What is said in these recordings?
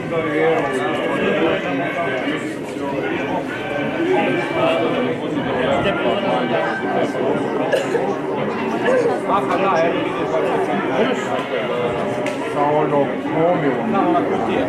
Sa onom gomilom. Da, ona kutija.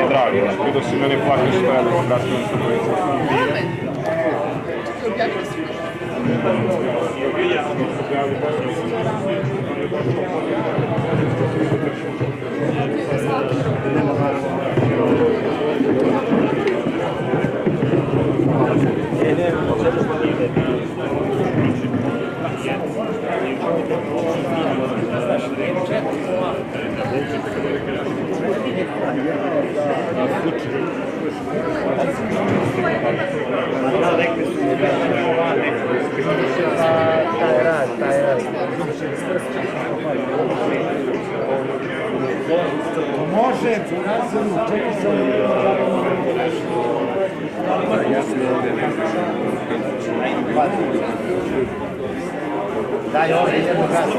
Drago, vidio si meni plati što je da kasnije što je. Može, čekaj se daj ovdje jednu gasu.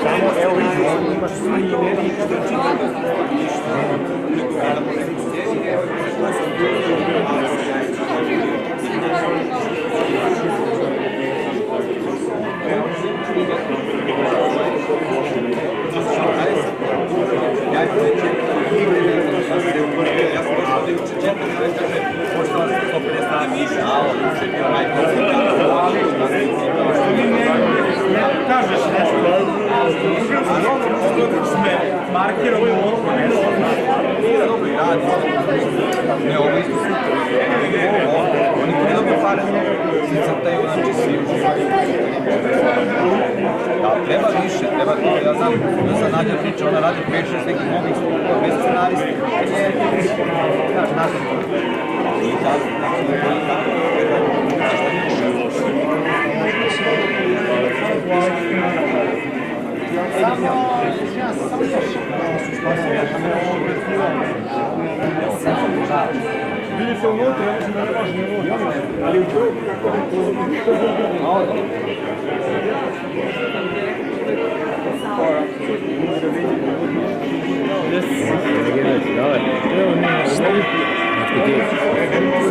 Samo evo vidi, on imaš svi meri. Kažeš nešto. Marker ovo je ovo nešto. Ne, ovo isto oni koji dobiju pare se crtaju, znači svi da, treba više, treba to, ja znam da sad Nadja priča, ona radi 5-6 nekih novih bez scenarista, znaš, nazad i tako, Vidi se unutra, ja mislim da ne može ne vodi. Ali u čovjeku kako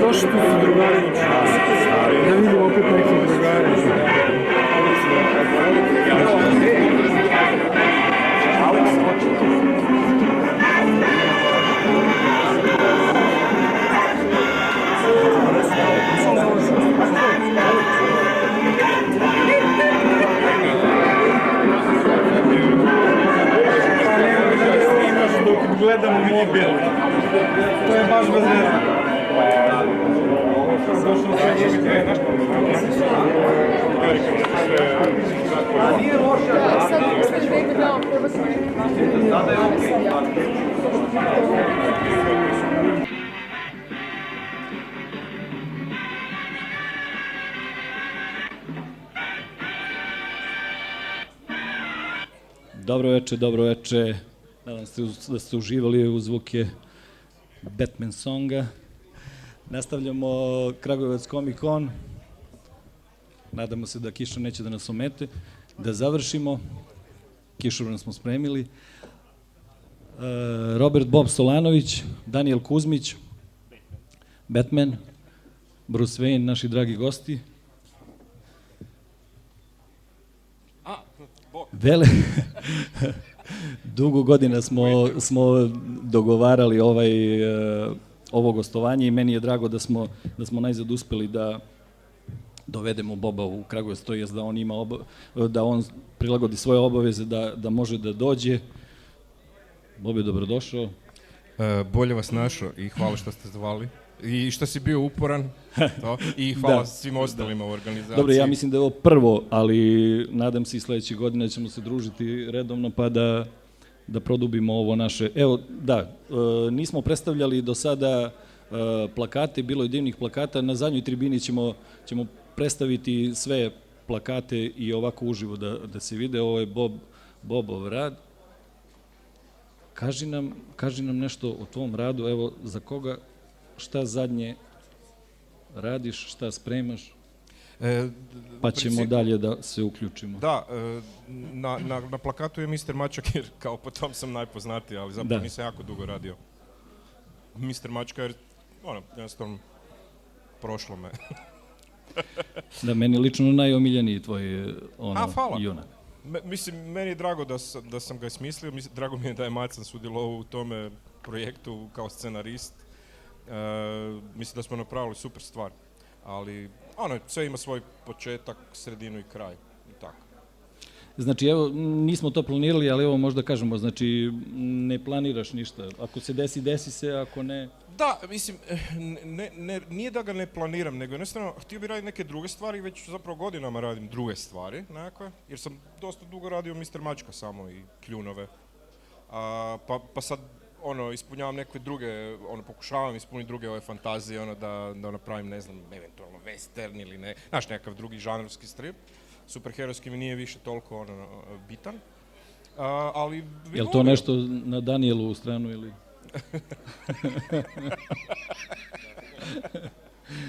Došli tu su drugari. Da vidimo opet neki drugari. Gledamo mobil. To je baš bez veze. Došlo sve njih trenaš. A nije loše. Sad misliš da ime dao, treba se sada je okej. Dobro veče. Nadam se da ste uživali u zvuke Batman songa. Nastavljamo Kragujevac Comic Con. Nadamo se da kiša neće da nas omete. Da završimo. Kišobran smo spremili. Robert Bob Solanović, Daniel Kuzmić, Batman, Bruce Wayne, naši dragi gosti. Dugo godina smo dogovarali ovo gostovanje i meni je drago da smo najzad uspeli dovedemo Boba u Kragujevac, to jest da on ima da on prilagodi svoje obaveze, da može da dođe. Bob je dobrodošao. Bolje vas našao i hvala što ste zvali. I što si bio uporan. To. I hvala svim ostalima u organizaciji. Dobro, ja mislim da je ovo prvo, ali nadam se i sledeće godine ćemo se družiti redovno pa da produbimo ovo naše. Evo, da, nismo predstavljali do sada plakate, bilo je divnih plakata, na zadnjoj tribini ćemo predstaviti sve plakate i ovako uživo da se vide, ovo je Bobov rad. Kaži nam nešto o tvom radu, evo, za koga, šta zadnje radiš, šta spremaš, pa ćemo dalje da se uključimo. Da, na plakatu je Mr. Mačak jer kao po tom sam najpoznatiji, ali zapravo nisam jako dugo radio. Mr. Mačka jer, jednostavno, prošlo me. Da, meni lično najomiljeniji tvoj junak. Mislim, meni je drago da sam ga smislio, drago mi je da je Macan sudjelovao u tome projektu kao scenarist. Mislim da smo napravili super stvar, ali sve ima svoj početak, sredinu i kraj i tako. Znači, evo, nismo to planirali, ali evo možda kažemo, znači, ne planiraš ništa. Ako se desi, desi se, ako ne... Da, mislim, nije da ga ne planiram, nego jednostavno htio bih raditi neke druge stvari, već zapravo godinama radim druge stvari nekakve, jer sam dosta dugo radio Mr. Mačka samo i Kljunove. Pa sad, ispunjavam neke druge, pokušavam ispuniti druge ove fantazije, da napravim, ne znam, eventualno western ili ne, znaš, nekakav drugi žanrovski strip. Superherojski mi nije više toliko bitan, ali... Je li to nešto na Danielu stranu ili...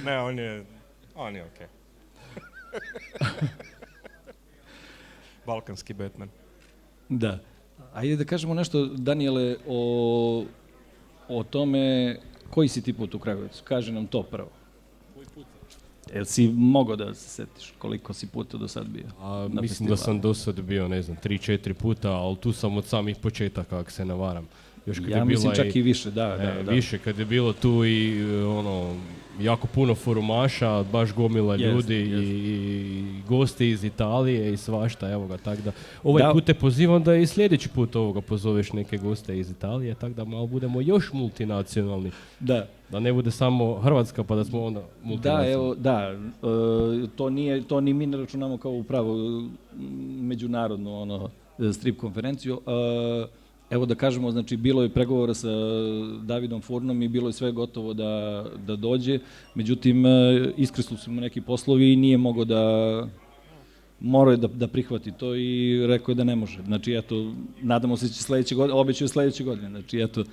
Ne, on je okej. Balkanski Batman. Da. Ajde da kažemo nešto, Daniele, o tome koji si ti put u Kragujevcu. Kaži nam to prvo. Jel si mogao da se setiš koliko si puta do sad bio? Mislim da sam do sad bio, ne znam, 3-4 puta, ali tu sam od samih početaka, ako se ne varam. Ja mislim čak i više, da. Više, kad je bilo tu i jako puno forumaša, baš gomila ljudi i gosti iz Italije i svašta, evo ga, tako da put te pozivam da i sljedeći put pozoveš neke goste iz Italije, tako da malo budemo još multinacionalni. Da. Da ne bude samo Hrvatska, pa da smo onda multinacionalni. To ni mi ne računamo kao upravo međunarodnu strip konferenciju. Evo da kažemo, znači bilo je pregovora sa Davidom Furnom i bilo je sve gotovo da dođe, međutim iskrsli su mu neki poslovi i nije mogao morao je da prihvati to i rekao je da ne može. Znači eto, nadamo se da će sledeće godine, obećaju sledeće godine, znači eto,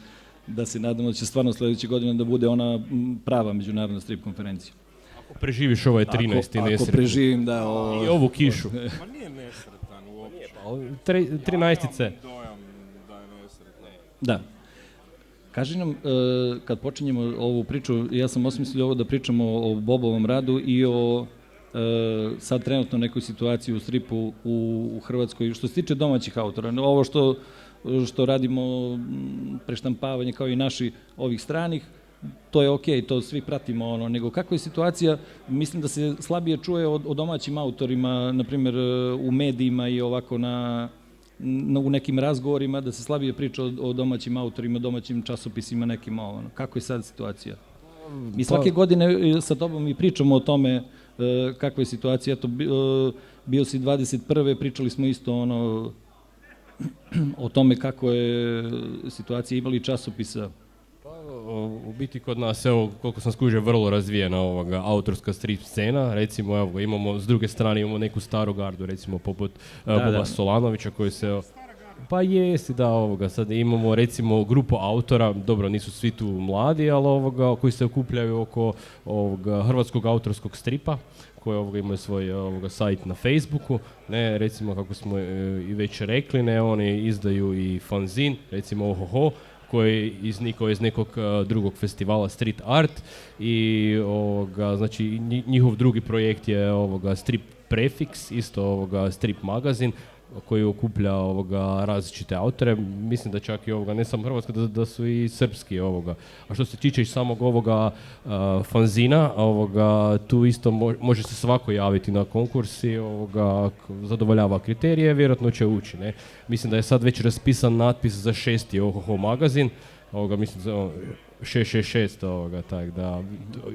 da se nadamo da će stvarno sledeće godine da bude ona prava međunarodna strip konferencija. Ako preživiš ovaj 13. nesretni. Ako preživim, da. I ovu kišu. Ma nije nesretan uopće. 13. Da. Kaži nam, kad počinjemo ovu priču, ja sam osmislio ovo da pričamo o Bobovom radu i o sad trenutno nekoj situaciji u stripu u Hrvatskoj. Što se tiče domaćih autora, ovo što radimo, preštampavanje kao i naši ovih stranih, to je okej, to svi pratimo, nego kakva je situacija, mislim da se slabije čuje o domaćim autorima, na primjer u medijima i ovako u nekim razgovorima, da se slabije priča o domaćim autorima, domaćim časopisima nekim. Kako je sad situacija? Mi svake godine sa tobom i pričamo o tome kakva je situacija. Eto, bio si 21. pričali smo isto o tome kako je situacija, imali časopisa. U biti kod nas, evo, koliko sam skužio, vrlo razvijena autorska strip scena. Recimo, evo, imamo, s druge strane, imamo neku staru gardu, recimo, poput Boba Solanovića, koji se... Pa jesi, da, sad imamo, recimo, grupu autora, dobro, nisu svi tu mladi, ali koji se okupljaju oko hrvatskog autorskog stripa, koji imaju svoj sajt na Facebooku, ne, recimo, kako smo i već rekli, ne, oni izdaju i fanzin, recimo, Ohoho, koji je iznikao iz nekog drugog festivala Street Art i znači njihov drugi projekt je Strip Prefix, isto strip magazin koji okuplja različite autore. Mislim da čak i ne samo hrvatska, da su i srpski ovoga. A što se tiče i samog fanzina, tu isto može se svako javiti na konkurs i zadovoljava kriterije, vjerojatno će ući. Ne? Mislim da je sad već raspisan natpis za 6. Ohoho magazin, mislim za 666, tak da,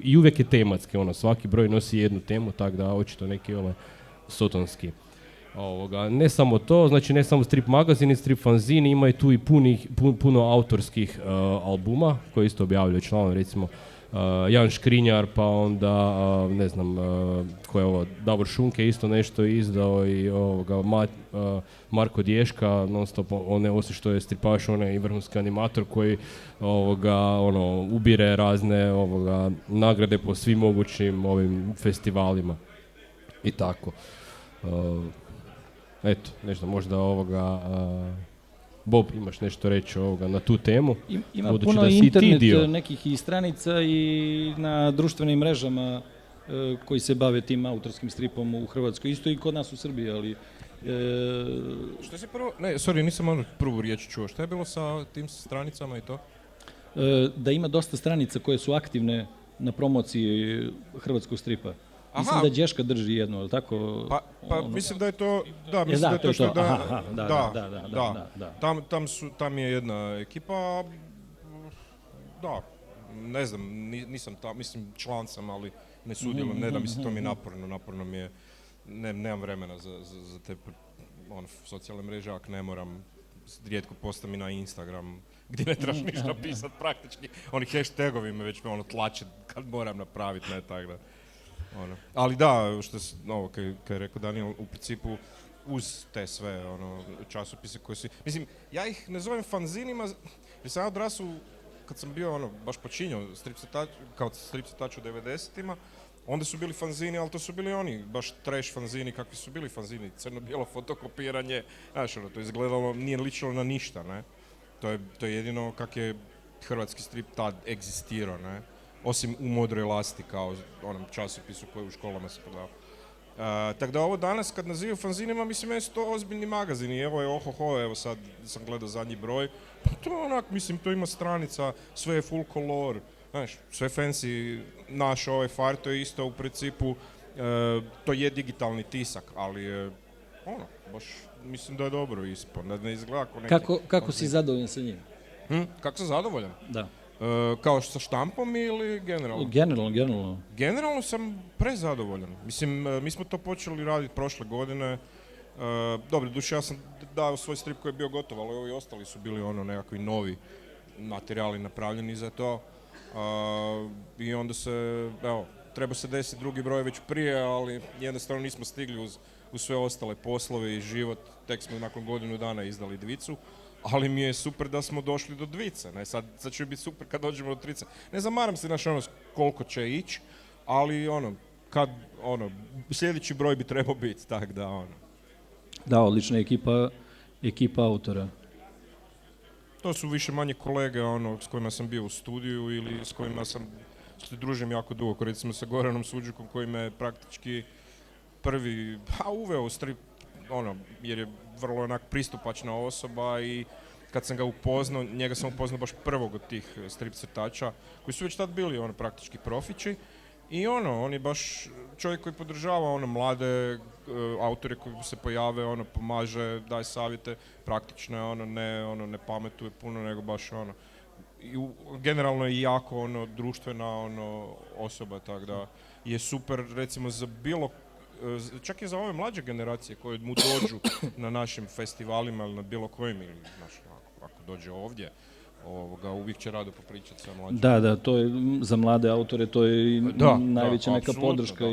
i uvijek je tematski, svaki broj nosi jednu temu, tak da očito neki sotonski. Ne samo to, znači ne samo strip magazin i strip fanzini, ima i tu i puno autorskih albuma koji isto objavljaju članovi, recimo Jan Škrinjar, pa onda ne znam ko je ovo, Davor Šunke isto nešto izdao i Marko Dješka, non stop, osim što je stripaš, on je i vrhunski animator koji ubire razne nagrade po svim mogućim ovim festivalima i tako. Eto, nešto možda Bob, imaš nešto reći na tu temu? Ima budući puno da si internet ti dio. nekih i stranica i na društvenim mrežama koji se bave tim autorskim stripom u Hrvatskoj. Isto i kod nas u Srbiji, ali... Što si prvo... Ne, sorry, nisam prvu riječ čuo. Šta je bilo sa tim stranicama i to? Da ima dosta stranica koje su aktivne na promociji hrvatskog stripa. Mislim da Dješka drži jednu, ali tako? Pa mislim da je to, da, mislim da je to što tam je jedna ekipa, da, ne znam, nisam tam, mislim član sam, ali ne sudjelujem, ne da mi se to mi naporno mi je, nemam vremena za te socijalne mreže, ako ne moram, rijetko postam i na Instagram, gdje ne trebaš ništa napisati praktički, oni hashtagovi me već tlače kad moram napraviti, ne tako da. Ali da, kaj je rekao Daniel, u principu uz te sve časopise koje si... Mislim, ja ih ne zovem fanzinima, jer sam ja odrasu, kad sam bio baš počinjao kao strip crtač u 90-ima, onda su bili fanzini, ali to su bili oni, baš trash fanzini, kakvi su bili fanzini, crno-bijelo fotokopiranje, znaš, to izgledalo, nije ličilo na ništa, ne? To je jedino kak je hrvatski strip tad egzistirao, ne? Osim u Modroj lasti, kao onom časopisu koji u školama se prodao. Tako da ovo danas kad nazivaju fanzinima, mislim, meni su to ozbiljni magazini. Evo je Ohoho, evo sad sam gledao zadnji broj. To je onak, mislim, to ima stranica, sve je full color, znaš, sve fancy, naš ovaj far, to je isto u principu, to je digitalni tisak, ali baš mislim da je dobro ispod, da ne izgleda kao neki... Kako si zadovoljan sa njim? Kako sam zadovoljan? Da. Kao sa štampom ili generalno? Generalno. Generalno sam prezadovoljan. Mislim, mi smo to počeli raditi prošle godine. Dobro, duše ja sam dao svoj strip koji je bio gotov, ali ovi ostali su bili nekakvi novi materijali napravljeni za to. I onda se, treba se desiti drugi broj već prije, ali jednostavno nismo stigli uz sve ostale poslove i život. Tek smo nakon godinu dana izdali dvicu. Ali mi je super da smo došli do dvice, ne? Sad će biti super kad dođemo do trice. Ne zamaram se koliko će ići, ali kad sljedeći broj bi trebao biti, tak da Da, odlična ekipa autora. To su više manje kolege s kojima sam bio u studiju ili s kojima se družim jako dugo, recimo sa Goranom Suđukom koji me praktički prvi uveo u strip, jer je vrlo onak pristupačna osoba i kad sam ga upoznao, njega sam upoznao baš prvog od tih strip crtača koji su već tad bili praktički profići i on je baš čovjek koji podržava mlade autore koji se pojave, pomaže, daje savjete, praktično je ne pametuje puno nego baš i generalno je jako društvena osoba, tako da je super recimo za bilo čak i za ove mlađe generacije koje mu dođu na našim festivalima ili na bilo kojim, ili ako dođe ovdje, uvijek će rado popričati sa mlađim. Da, to je za mlade autore, to je najveća neka podrška.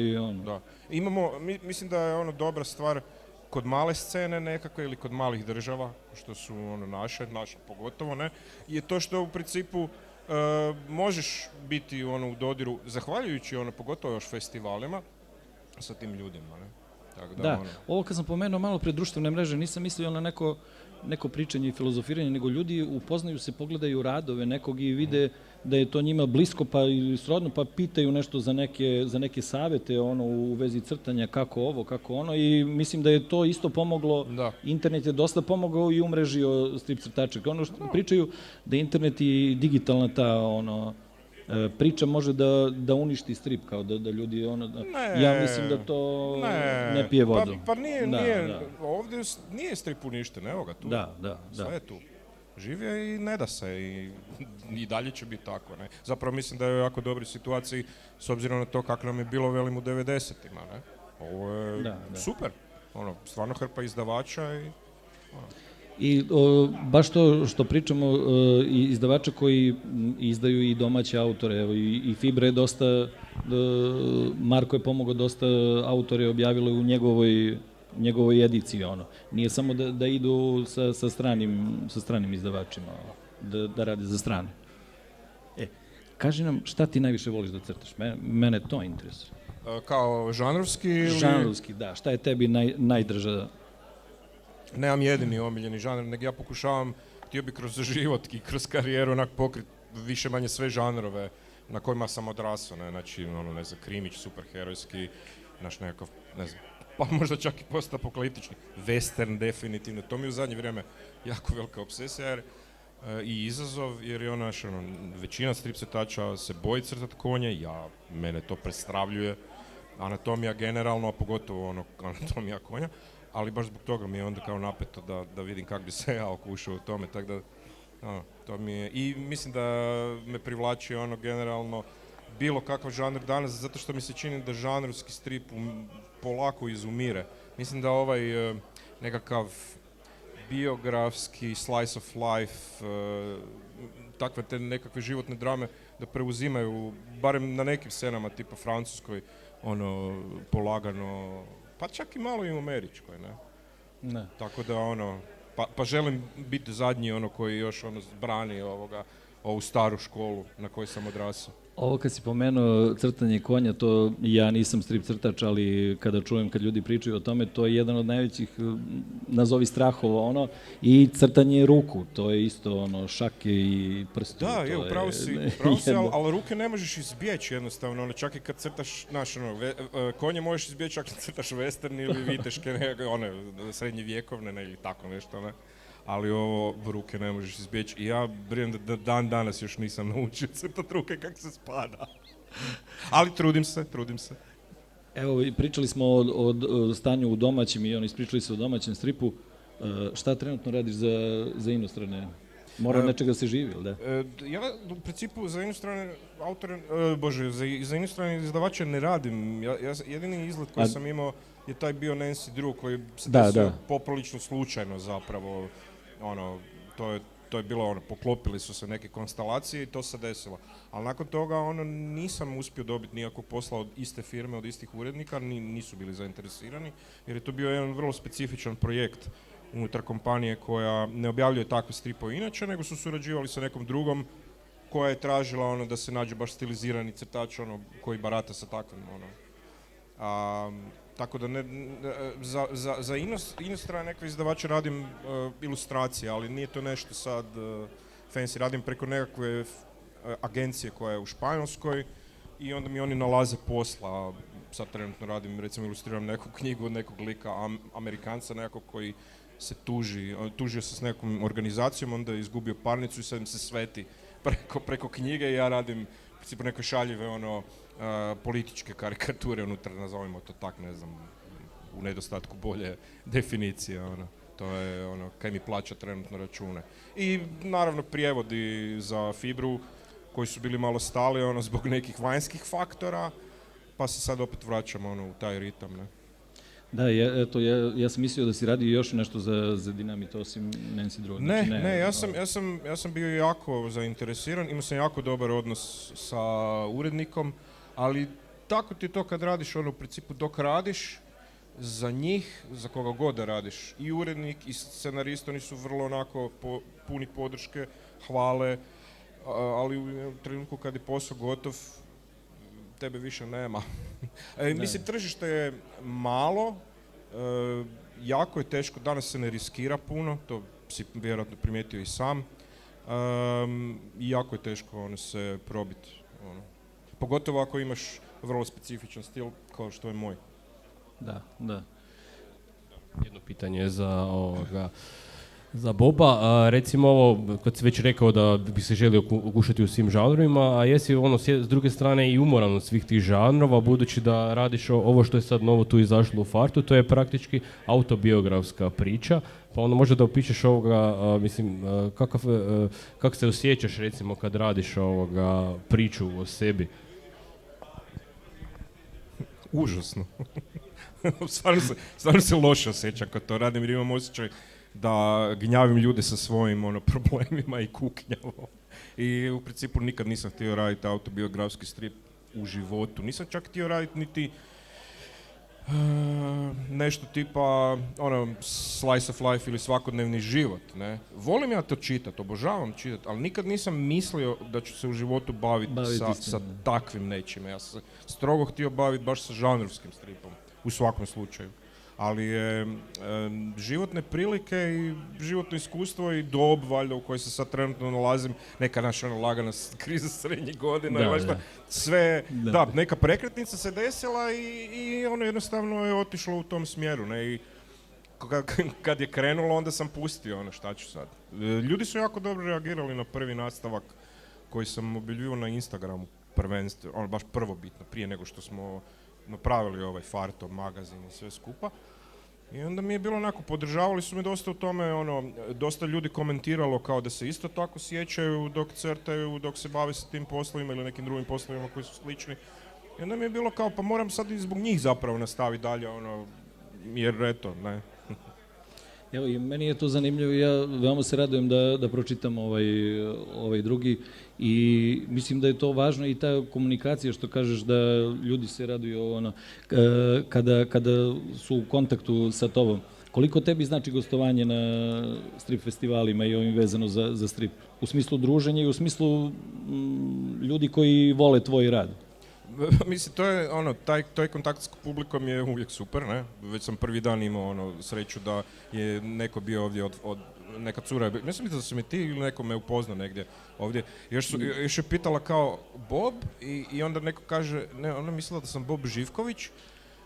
Da. Imamo, mislim da je dobra stvar kod male scene nekakve ili kod malih država, što su naše pogotovo, ne, je to što u principu možeš biti u dodiru, zahvaljujući pogotovo još festivalima, sa tim ljudima, ne? Tako Da, ono, ovo kad sam pomenuo malo pre društvene mreže, nisam mislio na neko pričanje i filozofiranje, nego ljudi upoznaju se, pogledaju radove nekog i vide da je to njima blisko pa ili srodno, pa pitaju nešto za neke savete u vezi crtanja, kako ovo, kako ono, i mislim da je to isto pomoglo, Da. internet je dosta pomogao i umrežio strip crtače. Ono što pričaju da internet i digitalna ta priča može da uništi strip, kao da ljudi ja mislim da to ne pije vodu. Pa nije, Da. ovdje nije strip uništen, evo ga tu. Da. Sve je tu. Živio i ne da se i dalje će biti tako. Ne? Zapravo mislim da je u jako dobroj situaciji s obzirom na to kako nam je bilo velim u 90-ima. Ne? Ovo je super. Stvarno hrpa izdavača i... I baš to što pričamo, izdavača koji izdaju i domaće autore, evo i Fibra je dosta, Marko je pomogao dosta autore, objavilo je u njegovoj ediciji, Nije samo da idu sa stranim izdavačima, da rade za strane. Kaži nam, šta ti najviše voliš da crtaš? Mene to interesuje. Kao žanrovski ili... Žanrovski, da. Šta je tebi najdrža? Nemam jedini omiljeni žanr, nego ja pokušavam, htio bi kroz život i kroz karijeru pokriti više manje sve žanrove na kojima sam odrasao, ne? Znači, ne znam, krimić, superherojski, nekakav, ne znam, pa možda čak i postapokaliptični, western definitivno, to mi je u zadnje vrijeme jako velika obsesija i izazov, jer je većina strip crtača se boji crtati konje, mene to prestravljuje, anatomija generalno, a pogotovo anatomija konja, ali baš zbog toga mi je onda kao napeto da vidim kako bi se ja okušao u tome, tako da to mi je, i mislim da me privlači generalno bilo kakav žanr danas, zato što mi se čini da žanrovski strip polako izumire. Mislim da ovaj nekakav biografski slice of life, takve te nekakve životne drame da preuzimaju, barem na nekim scenama tipa Francuskoj, polagano, pa čak i malo i u američkoj, ne? Tako da pa želim biti zadnji koji još brani ovu staru školu na kojoj sam odrasao. Ovo kad si pomenuo crtanje konja, to ja nisam strip crtač, ali kada čujem kad ljudi pričaju o tome, to je jedan od najvećih, nazovi strahova, i crtanje ruku, to je isto šake i prsti. Da, upravo si, ali ruke ne možeš izbjeći jednostavno, čak i kad crtaš, konje možeš izbjeći čak i crtaš western ili viteške, srednje vjekovne ili tako nešto, ne? Ali ovo ruke ne možeš izbjeći i ja brinem da dan danas još nisam naučio crtati ruke kako se spada. Ali trudim se. Evo, pričali smo o stanju u domaćem i ispričali se o domaćem stripu. Šta trenutno radiš za inostrane? Mora nečega se živi, ili da? Ja u principu za inostrane autore, za inostrane izdavače ne radim. Jedini izlet koji sam imao je taj bio Nancy Drew koji se desio poprilično slučajno zapravo. To je bilo poklopili su se neke konstelacije i to se desilo. Ali nakon toga nisam uspio dobiti nikakvog posla od iste firme, od istih urednika, nisu bili zainteresirani, jer je to bio jedan vrlo specifičan projekt unutar kompanije koja ne objavljuje takve stripove inače, nego su surađivali sa nekom drugom koja je tražila da se nađe baš stilizirani crtač koji barata sa takvim. Tako da za inostrane neke izdavače radim ilustracije, ali nije to nešto sad fancy. Radim preko nekakve agencije koja je u Španjolskoj i onda mi oni nalaze posla. Sad trenutno radim, recimo ilustriram neku knjigu od nekog lika Amerikanca nekog koji se tužio se s nekom organizacijom, onda je izgubio parnicu i sad im se sveti preko knjige i ja radim u principu neke šaljive političke karikature unutar, nazovimo to tak, ne znam, u nedostatku bolje definicije, to je kaj mi plaća trenutno račune. I naravno prijevodi za Fibru koji su bili malo stali zbog nekih vanjskih faktora, pa se sad opet vraćamo u taj ritam, ne. Da, ja sam mislio da si radio još nešto za Dinamit osim Nancy Drew. Ne, ja sam bio jako zainteresiran, imao sam jako dobar odnos sa urednikom, ali tako ti je to kad radiš, u principu dok radiš za njih, za koga god da radiš, i urednik i scenarist, oni su vrlo puni podrške, hvale, ali u trenutku kad je posao gotov, tebe više nema. Mislim, tržište je malo, jako je teško, danas se ne riskira puno, to si vjerojatno primijetio i sam. Jako je teško se probiti. Pogotovo ako imaš vrlo specifičan stil kao što je moj. Da, da. Jedno pitanje za Boba. Recimo ovo, kad si već rekao da bi se želio okušati u svim žanrovima, a jesi s druge strane i umoran od svih tih žanrova, budući da radiš ovo što je sad novo tu izašlo u Fartu, to je praktički autobiografska priča, pa onda možda da opišeš kako se osjećaš recimo kad radiš priču o sebi? Užasno. stvarno se loše osjećam kad to radim jer imam osjećaj da gnjavim ljude sa svojim problemima i kuknjavom. I u principu nikad nisam htio raditi autobiografski strip u životu. Nisam čak htio raditi niti nešto tipa slice of life ili svakodnevni život. Ne? Volim ja to čitati, obožavam čitati, ali nikad nisam mislio da ću se u životu baviti sa takvim nečime. Ja sam se strogo htio baviti baš sa žanrovskim stripom, u svakom slučaju. Ali je životne prilike i životno iskustvo i dob valjda u kojoj se sad trenutno nalazim, neka naša lagana kriza srednjih godina, sve, neka prekretnica se desila i ono jednostavno je otišlo u tom smjeru. Ne? I kad je krenulo onda sam pustio šta ću sad. Ljudi su jako dobro reagirali na prvi nastavak koji sam objavljivao na Instagramu prvenstveno, baš prvobitno, prije nego što smo napravili ovaj Farto magazin i sve skupa. I onda mi je bilo onako, podržavali su me dosta u tome, dosta ljudi komentiralo kao da se isto tako sjećaju dok crtaju, dok se bave sa tim poslovima ili nekim drugim poslovima koji su slični. I onda mi je bilo kao, pa moram sad i zbog njih zapravo nastaviti dalje, jer eto, ne. Evo i meni je to zanimljivo i ja veoma se radujem da pročitam ovaj drugi i mislim da je to važno i ta komunikacija što kažeš da ljudi se raduju kada su u kontaktu sa tobom. Koliko tebi znači gostovanje na strip festivalima i ovim vezano za strip? U smislu druženja i u smislu ljudi koji vole tvoj rad? Mislim, to je taj kontakt s publikom je uvijek super, ne? Već sam prvi dan imao sreću da je neko bio ovdje od neka cura je, mislim da su mi ti ili neko me upoznao negdje ovdje. Još je pitala kao Bob i onda neko kaže, ne, ona mislila da sam Bob Živković.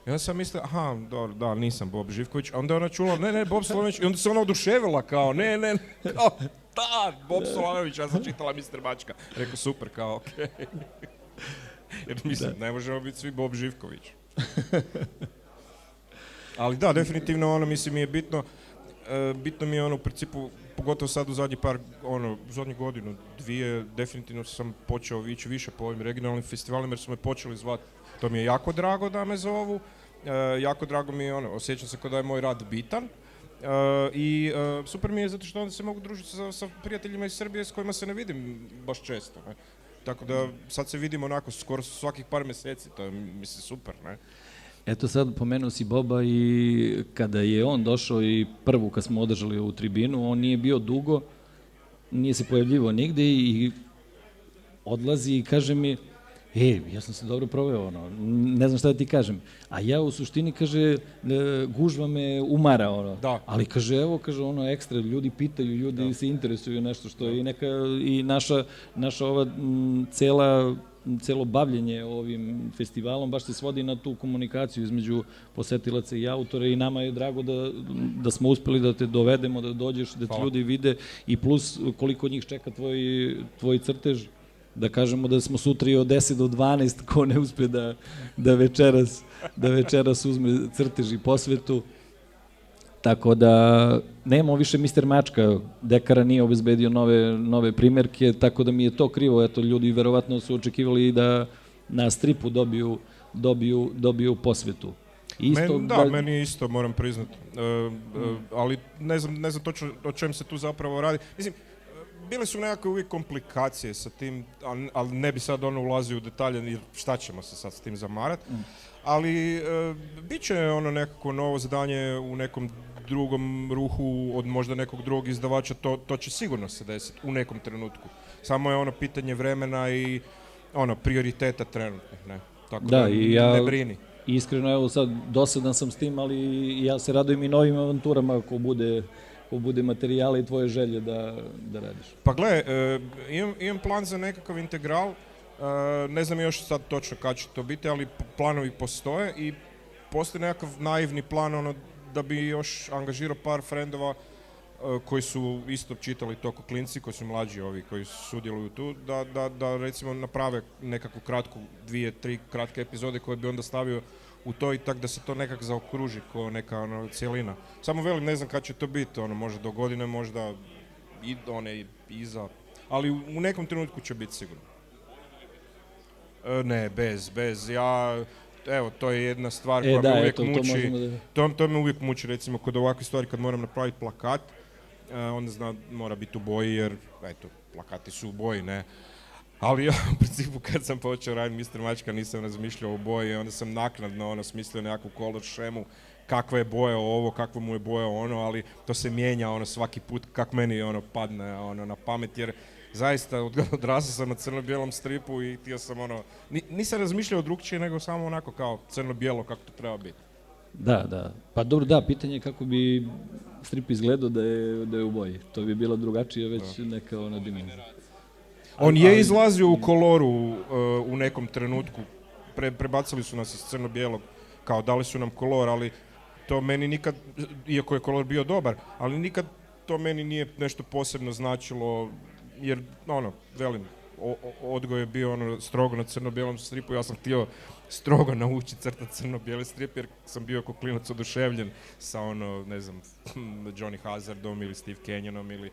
I onda sam mislila, aha, dobro, da, nisam Bob Živković. A onda ona čula, ne, Bob Solanović. I onda se ona oduševila kao, ne, kao, da, Bob Solanović, ja sam čitala Mr. Mačka. Rekao, super, kao, okej. Jer mislim, ne možemo biti svi Bob Živković. Ali da, definitivno mislim mi je bitno mi je u principu, pogotovo sad u zadnji zadnju godinu, dvije, definitivno sam počeo ići više po ovim regionalnim festivalima jer su me počeli zvati. To mi je jako drago da me zovu, jako drago mi je osjećam se kao da je moj rad bitan. I super mi je zato što onda se mogu družiti sa prijateljima iz Srbije s kojima se ne vidim baš često. Ne? Tako da sad se vidimo onako skoro svakih par mjeseci, to je mislim super, ne? Eto sad pomenuo si Boba i kada je on došao i prvu kad smo održali ovu tribinu, on nije bio dugo, nije se pojavljivao nigde i odlazi i kaže mi, ja sam se dobro proveo, ne znam šta da ti kažem. A ja u suštini, kaže, gužva me umara, Da. Ali kaže, evo, kaže, ekstra, ljudi pitaju, ljudi se interesuju nešto što je i naša ova celo bavljenje ovim festivalom baš se svodi na tu komunikaciju između posetilaca i autora i nama je drago da smo uspeli da te dovedemo, da dođeš, da te ljudi vide i plus koliko njih čeka tvoj crtež. Da kažemo da smo sutra i od 10 do 12 ko ne uspe da večeras uzme crtež i posvetu. Tako da nemamo više Mr. Mačka, Dekara nije obezbedio nove primjerke, tako da mi je to krivo. Eto, ljudi verovatno su očekivali da na stripu dobiju posvetu. Meni je isto, moram priznati. Ali ne znam točno o čem se tu zapravo radi. Mislim, bile su nekakve uvijek komplikacije sa tim, ali ne bi sad ulazio u detalje jer šta ćemo se sad s tim zamarati. Ali bit će nekako novo zadanje u nekom drugom ruhu od možda nekog drugog izdavača, to će sigurno se desiti u nekom trenutku. Samo je pitanje vremena i prioriteta trenutnih, ne? Tako da ne brini. iskreno, evo sad, dosadan sam s tim, ali ja se radujem i novim avanturama ako bude materijala i tvoje želje da radiš. Pa gle, imam plan za nekakav integral, ne znam još sad točno kad će to biti, ali planovi postoje i postoji nekakav naivni plan ono, da bi još angažirao par frendova koji su isto čitali to ko klinci, koji su mlađi ovi, koji sudjeluju tu, da recimo naprave nekakvu kratku, 2-3 kratke epizode koje bi onda stavio u to i tak da se to nekak zaokruži kao neka ono, cijelina. Samo velim, ne znam kad će to biti, ono, možda do godine, možda iza, ali u nekom trenutku će biti sigurno. Ne, bez, evo, to je jedna stvar koja me uvijek muči, to me uvijek muči, recimo, kod ovakve stvari kad moram napraviti plakat, onda mora biti u boji, jer, eto, plakati su u boji, ne. Ali ja, u principu, kad sam počeo raditi Mr. Mačka, nisam razmišljao o boji, onda sam naknadno smislio nekakvu color šemu, kakva je boja ovo, kakva mu je boja ono, ali to se mijenja svaki put kako meni padne na pamet, jer zaista odrasao sam na crno-bijelom stripu i htio sam nisam razmišljao drukčije nego samo onako kao crno-bijelo kako to treba biti. Da. Pa dobro, da, pitanje je kako bi strip izgledao da je u boji. To bi bilo drugačije već neka dimenzija. On je izlazio u koloru u nekom trenutku, prebacili su nas iz crno-bijelog, kao dali su nam kolor, ali to meni nikad, iako je kolor bio dobar, ali nikad to meni nije nešto posebno značilo, jer velim, odgoj je bio strogo na crno-bijelom stripu, ja sam htio strogo naučiti crtati crno-bijeli strip jer sam bio kao klinac oduševljen sa ne znam, Johnny Hazardom ili Steve Cannionom ili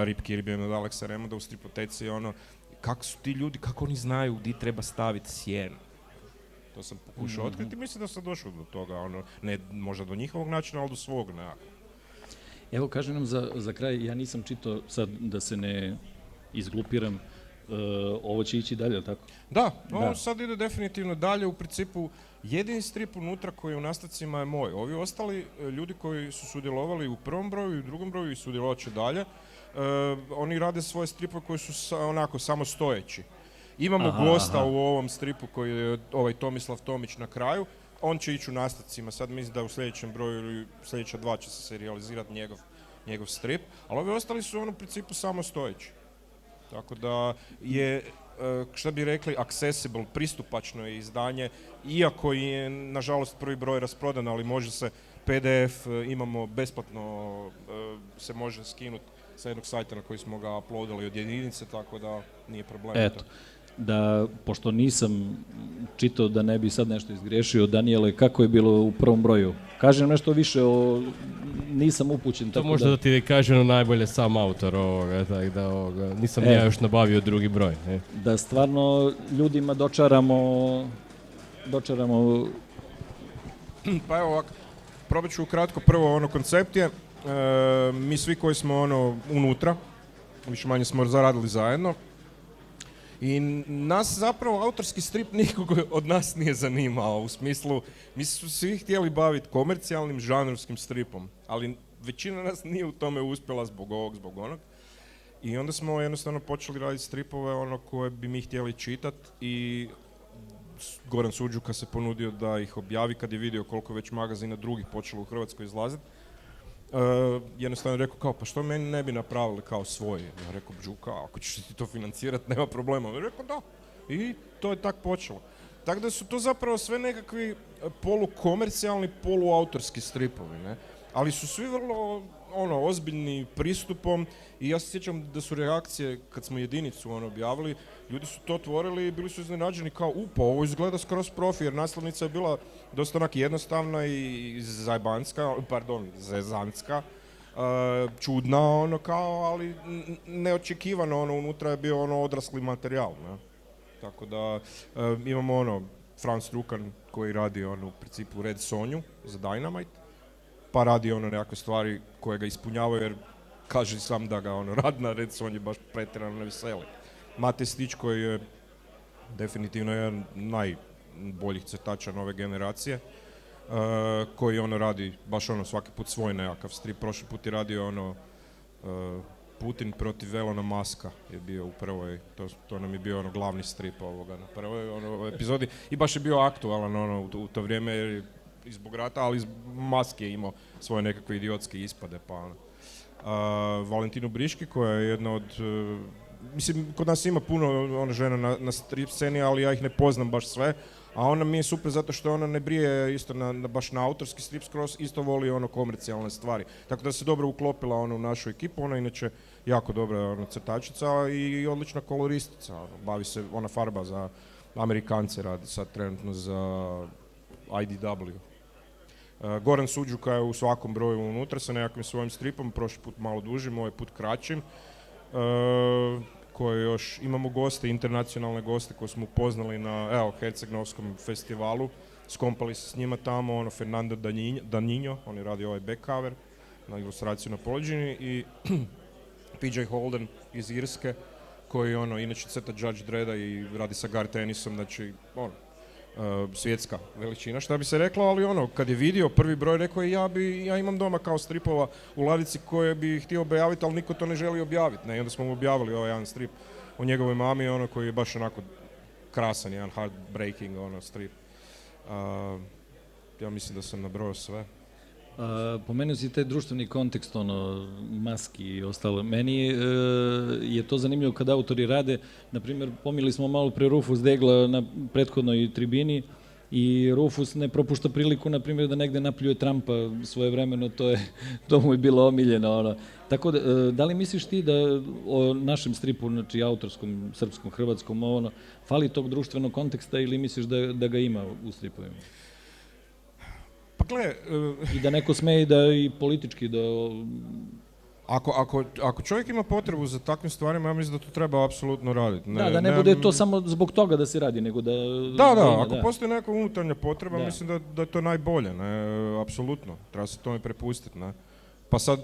Rip Kirbyjem od Alexa Raymonda u stripoteci, kako su ti ljudi, kako oni znaju gdje treba staviti sjenu. To sam pokušao otkriti, mislim da sam došao do toga, ne možda do njihovog načina, ali do svog nekako. Evo, kaži nam za kraj, ja nisam čitao sad da se ne izglupiram, ovo će ići dalje, tako? Da, ovo sad ide definitivno dalje, u principu jedini strip unutra koji je u nastavcima je moj. Ovi ostali ljudi koji su sudjelovali u prvom broju i u drugom broju i sudjelovat će dalje, oni rade svoje stripove koji su onako samostojeći. Imamo gosta u ovom stripu koji je ovaj Tomislav Tomić na kraju, on će ići u nastavcima, sad mislim da u sljedećem broju ili sljedeća 2 će se serializirati njegov strip, ali ovi ostali su u principu samostojeći. Tako da je, šta bi rekli, accessible, pristupačno je izdanje, iako je nažalost prvi broj rasprodan, ali može se PDF, imamo besplatno, se može skinuti sa jednog sajta na koji smo ga uploadali od jedinice, tako da nije problem. Eto, da, pošto nisam čitao da ne bi sad nešto izgriješio, Danijele, kako je bilo u prvom broju? Kaži nam nešto više nisam upućen. To možda da ti kaže najbolje sam autor ovoga, tako da nisam ja još nabavio drugi broj. Da stvarno ljudima dočaramo... Pa evo ovako, probat ću ukratko prvo koncept je, mi svi koji smo unutra, više manje smo zaradili zajedno, i nas zapravo autorski strip nikog od nas nije zanimao, u smislu, mi su svi htjeli baviti komercijalnim žanrovskim stripom, ali većina nas nije u tome uspjela zbog ovog, zbog onog. I onda smo jednostavno počeli raditi stripove koje bi mi htjeli čitati i Goran Suđuka se ponudio da ih objavi kad je vidio koliko već magazina drugih počelo u Hrvatskoj izlaziti. Jednostavno je rekao kao, pa što meni ne bi napravili kao svoje? Ja rekao, Đuka, ako ćeš ti to financirati, nema problema. Ja rekao, da. I to je tak počelo. Tako da su to zapravo sve nekakvi polukomercijalni, poluautorski stripovi, ne? Ali su svi vrlo ozbiljni pristupom i ja se sjećam da su reakcije kad smo jedinicu objavili, ljudi su to otvorili i bili su iznenađeni kao pa ovo izgleda skroz profi, jer naslovnica je bila dosta onak jednostavna i zezantska, čudna kao, ali neočekivano unutra je bio odrasli materijal, ne? Tako da imamo Franz Strukan koji radi u principu Red Sonju za Dynamite, pa radi nekakve stvari koje ga ispunjavaju, jer kaže sam da ga rad na Red Sonji baš pretjerano ne veseli. Matej Stić koji je definitivno jedan najboljih crtača nove generacije, koji radi baš svaki put svoj nekakav strip. Prošli put je radio Putin protiv Elona Muska je bio u prvoj, to nam je bio ono glavni strip ovoga na prvoj epizodi i baš je bio aktualan u to vrijeme jer je zbog rata, ali Musk je imao svoje nekakve idiotske ispade pa Valentinu Briški koja je jedna od mislim, kod nas ima puno žena na strip sceni, ali ja ih ne poznam baš sve. A ona mi je super zato što ona ne brije isto baš na autorski strip skroz, isto voli komercijalne stvari. Tako da se dobro uklopila u našu ekipu, ona inače jako dobra crtačica i odlična koloristica. Bavi se, ona farba za Amerikance, radi sad trenutno za IDW. Goran Suđuka je u svakom broju unutra sa nekakvim svojim stripom, prošli put malo dužim, ovaj put kraćim. Koje još imamo goste, internacionalne goste koje smo upoznali na Herceg-Novskom festivalu. Skompali se s njima tamo, Fernando Danino, on je radio ovaj back cover na ilustraciju na Pođini i PJ Holden iz Irske koji inače crta Judge Dredda i radi sa Garth Ennisom, znači svjetska veličina šta bi se reklo, ali kad je vidio prvi broj rekao je ja imam doma kao stripova u ladici koje bi htio objaviti, ali niko to ne želi objaviti, ne, i onda smo mu objavili ovaj jedan strip o njegovoj mami, koji je baš onako krasan, jedan heartbreaking strip. Ja mislim da sam nabrojao sve. Pomenuo si taj društveni kontekst, maski i ostalo. Meni je to zanimljivo kad autori rade, na primjer, pomili smo malo pre Rufus Degla na prethodnoj tribini i Rufus ne propušta priliku, na primjer, da negde napljuje Trumpa svojevremeno, to mu je bilo omiljeno. Tako da li misliš ti da o našem stripu, znači autorskom, srpskom, hrvatskom, fali tog društvenog konteksta ili misliš da ga ima u stripovima? Pa gle... I da neko sme i da i politički da... Ako čovjek ima potrebu za takvim stvarima, ja mislim da to treba apsolutno raditi. Da ne bude to samo zbog toga da se radi, nego da... Da, ako postoji neka unutarnja potreba, mislim da je to najbolje, apsolutno. Treba se tome prepustiti, ne.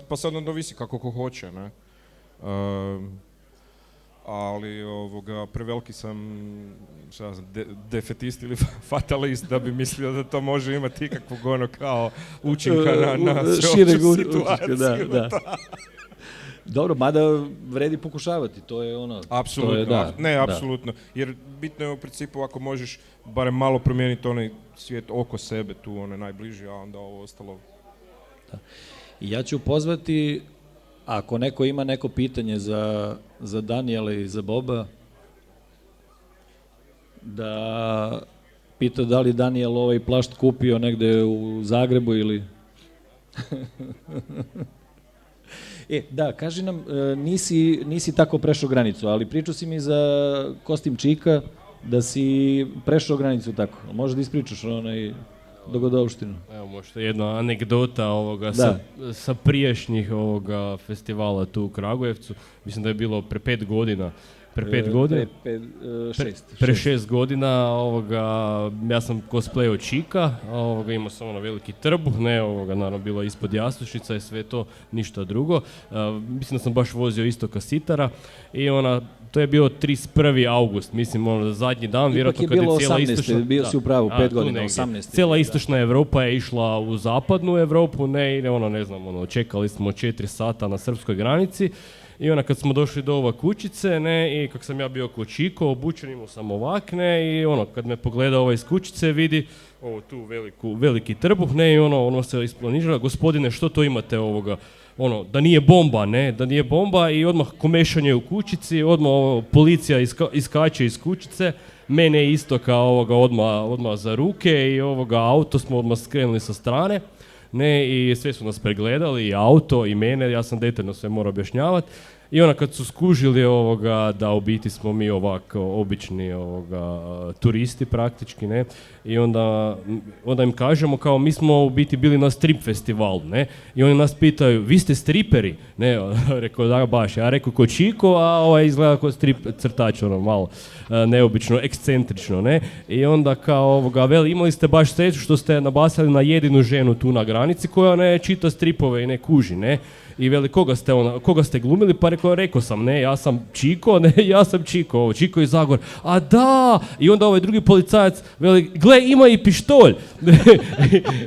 Pa sad onda ovisi kako ko hoće, ne. Ali preveliki sam defetist ili fatalist da bi mislio da to može imati ikakvog kao učinka na sveopću situaciju. Da. Dobro, mada vredi pokušavati, to je Apsolutno, apsolutno. Jer bitno je u principu ako možeš barem malo promijeniti onaj svijet oko sebe, tu najbliži, a onda ovo ostalo. Da. I ja ću pozvati, ako neko ima neko pitanje za Danijela i za Boba, da pita da li Danijel ovaj plašt kupio negde u Zagrebu ili... Da, kaži nam, nisi tako prešao granicu, ali pričao si mi za Kostim Čika da si prešao granicu tako. Možeš da ispričaš dogodovštinu? Evo, možda jedna anegdota sa prijašnjih festivala tu u Kragujevcu. Mislim da je bilo pre 5 godina. Pre 6 godina ja sam cosplayao Čika, imao sam veliki trbuh, naravno bilo ispod jastušica i sve to, ništa drugo. Mislim da sam baš vozio isto kasitara i to je bio 31. august, mislim zadnji dan, vjerojatno kad je cijela istočna... Bio si u pravu, 5 godina, 18. Cijela istočna Evropa je išla u zapadnu Evropu, čekali smo 4 sata na srpskoj granici. I kad smo došli do ova kućice, i kako sam ja bio ko Čiko, obučen imao sam ovak, i kad me pogleda iz kućice vidi tu veliki trbuh, i ono se isplanižira, gospodine, što to imate da nije bomba, da nije bomba, i odmah komešanje u kućici, odmah policija iskače iz kućice, mene isto kao odmah za ruke i auto smo odmah skrenuli sa strane, i sve su nas pregledali, i auto, i mene, ja sam detaljno sve morao objašnjavati. I kad su skužili da u biti smo mi obični turisti praktički, i onda im kažemo kao mi smo u biti bili na strip festivalu, i oni nas pitaju, vi ste striperi? Rekao da baš, ja rekao ko Čiko, a izgleda kao strip crtač, malo neobično, ekscentrično, i onda kao veli, imali ste baš sreću što ste nabasali na jedinu ženu tu na granici koja ne čita stripove i ne kuži, I veli, koga ste glumili? Pa rekao sam, ja sam Čiko, ja sam Čiko, Čiko iz Zagor. A da! I onda ovaj drugi policajac veli, gle, ima i pištolj.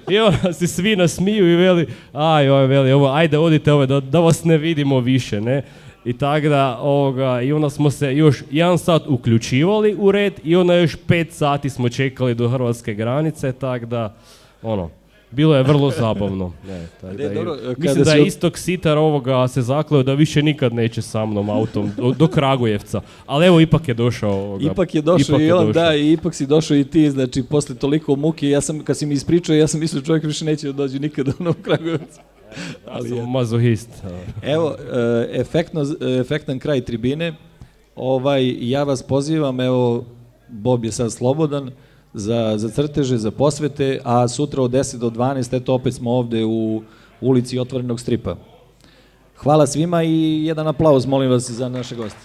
I onda se svi nasmiju i veli, ajde odite da vas ne vidimo više, I tako da, i onda smo se još 1 sat uključivali u red i onda još 5 sati smo čekali do hrvatske granice, tako da, bilo je vrlo zabavno. Mislim da je Istok Sitar se zakleo da više nikad neće sa mnom autom do Kragujevca. Ali evo, ipak je došao. Ipak je došao i on, da, i ipak si došao i ti, znači, posle toliko muke, kad si mi ispričao, ja sam mislio čovjek više neće da dođe nikad u Kragujevcu. Ali sam mazohist. Evo, efektan kraj tribine. Ja vas pozivam, evo, Bob je sad slobodan, za crteže, za posvete, a sutra od 10 do 12, eto opet smo ovde u ulici Otvorenog stripa. Hvala svima i jedan aplauz, molim vas, za naše goste.